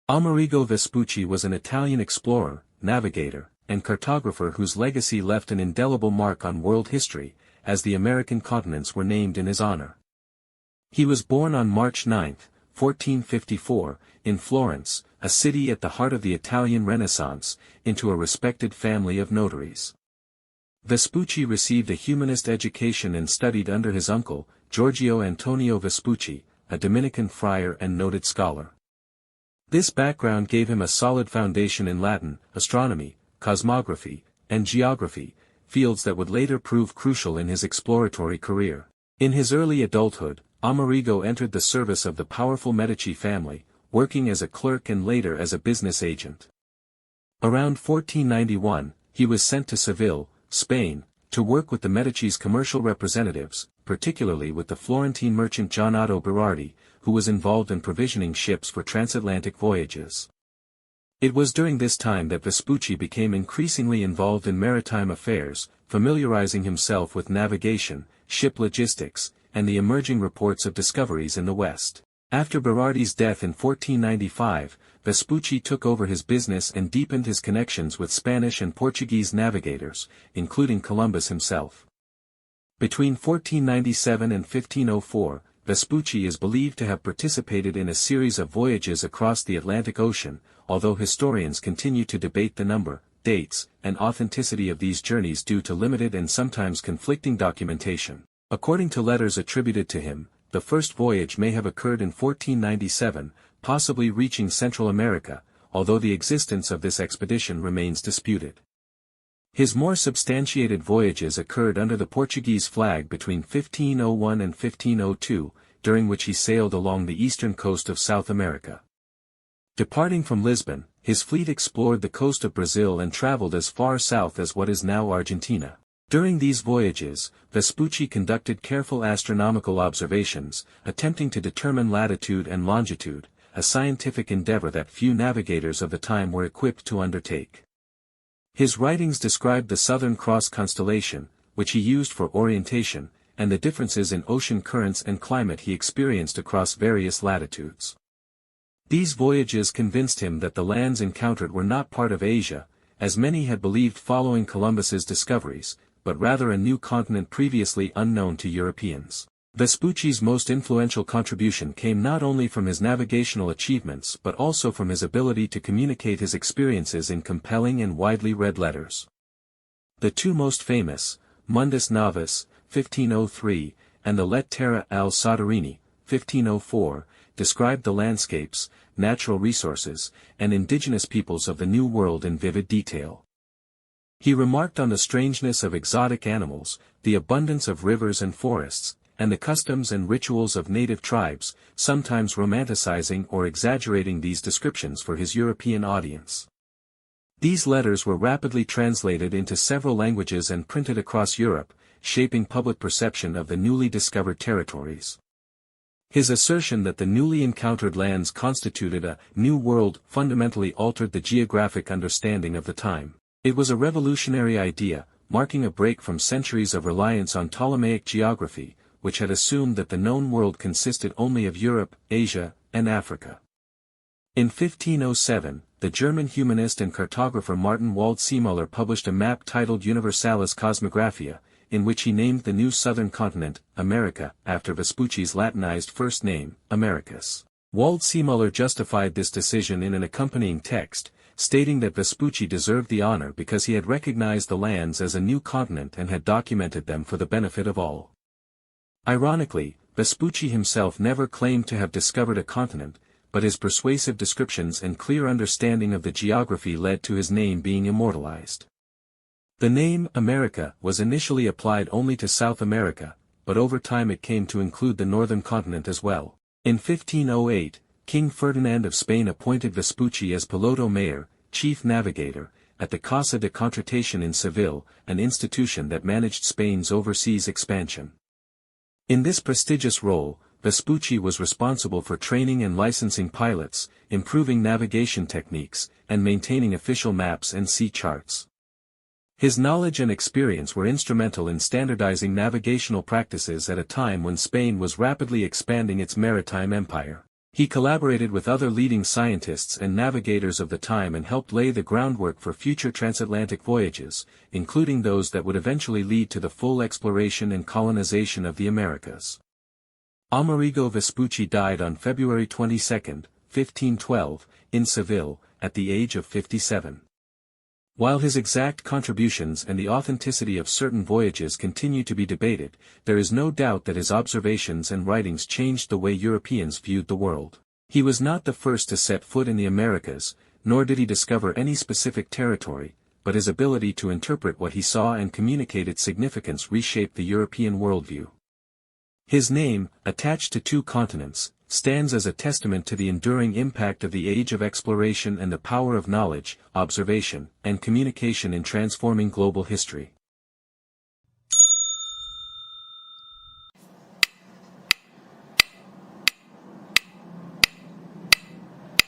Amerigo Vespucci was an Italian explorer, navigator, and cartographer whose legacy left an indelible mark on world history, as the American continents were named in his honor. He was born on March 9, 1454, in Florence, a city at the heart of the Italian Renaissance, into a respected family of notaries. Vespucci received a humanist education and studied under his uncle, Giorgio Antonio Vespucci, a Dominican friar and noted scholar. This background gave him a solid foundation in Latin, astronomy, cosmography, and geography, fields that would later prove crucial in his exploratory career. In his early adulthood, Amerigo entered the service of the powerful Medici family, working as a clerk and later as a business agent. Around 1491, he was sent to Seville, Spain, to work with the Medici's commercial representatives, particularly with the Florentine merchant Gianotto Berardi, who was involved in provisioning ships for transatlantic voyages. It was during this time that Vespucci became increasingly involved in maritime affairs, familiarizing himself with navigation, ship logistics, and the emerging reports of discoveries in the West. After Berardi's death in 1495, Vespucci took over his business and deepened his connections with Spanish and Portuguese navigators, including Columbus himself. Between 1497 and 1504, Vespucci is believed to have participated in a series of voyages across the Atlantic Ocean, although historians continue to debate the number, dates, and authenticity of these journeys due to limited and sometimes conflicting documentation. According to letters attributed to him, the first voyage may have occurred in 1497, possibly reaching Central America, although the existence of this expedition remains disputed. His more substantiated voyages occurred under the Portuguese flag between 1501 and 1502, during which he sailed along the eastern coast of South America. Departing from Lisbon, his fleet explored the coast of Brazil and traveled as far south as what is now Argentina. During these voyages, Vespucci conducted careful astronomical observations, attempting to determine latitude and longitude, a scientific endeavor that few navigators of the time were equipped to undertake. His writings described the Southern Cross constellation, which he used for orientation, and the differences in ocean currents and climate he experienced across various latitudes. These voyages convinced him that the lands encountered were not part of Asia, as many had believed following Columbus's discoveries, but rather a new continent previously unknown to Europeans. Vespucci's most influential contribution came not only from his navigational achievements but also from his ability to communicate his experiences in compelling and widely read letters. The two most famous, Mundus Novus, 1503, and the Lettera al Soderini, 1504, described the landscapes, natural resources, and indigenous peoples of the New World in vivid detail. He remarked on the strangeness of exotic animals, the abundance of rivers and forests, and the customs and rituals of native tribes, sometimes romanticizing or exaggerating these descriptions for his European audience. These letters were rapidly translated into several languages and printed across Europe, shaping public perception of the newly discovered territories. His assertion that the newly encountered lands constituted a new world fundamentally altered the geographic understanding of the time. It was a revolutionary idea, marking a break from centuries of reliance on Ptolemaic geography, which had assumed that the known world consisted only of Europe, Asia, and Africa. In 1507, the German humanist and cartographer Martin Waldseemüller published a map titled Universalis Cosmographia, in which he named the new southern continent, America, after Vespucci's Latinized first name, Americus. Waldseemüller justified this decision in an accompanying text, stating that Vespucci deserved the honor because he had recognized the lands as a new continent and had documented them for the benefit of all. Ironically, Vespucci himself never claimed to have discovered a continent, but his persuasive descriptions and clear understanding of the geography led to his name being immortalized. The name America was initially applied only to South America, but over time it came to include the northern continent as well. In 1508, King Ferdinand of Spain appointed Vespucci as piloto mayor, chief navigator, at the Casa de Contratación in Seville, an institution that managed Spain's overseas expansion. In this prestigious role, Vespucci was responsible for training and licensing pilots, improving navigation techniques, and maintaining official maps and sea charts. His knowledge and experience were instrumental in standardizing navigational practices at a time when Spain was rapidly expanding its maritime empire. He collaborated with other leading scientists and navigators of the time and helped lay the groundwork for future transatlantic voyages, including those that would eventually lead to the full exploration and colonization of the Americas. Amerigo Vespucci died on February 22, 1512, in Seville, at the age of 57. While his exact contributions and the authenticity of certain voyages continue to be debated, there is no doubt that his observations and writings changed the way Europeans viewed the world. He was not the first to set foot in the Americas, nor did he discover any specific territory, but his ability to interpret what he saw and communicate its significance reshaped the European worldview. His name, attached to two continents, stands as a testament to the enduring impact of the age of exploration and the power of knowledge, observation, and communication in transforming global history.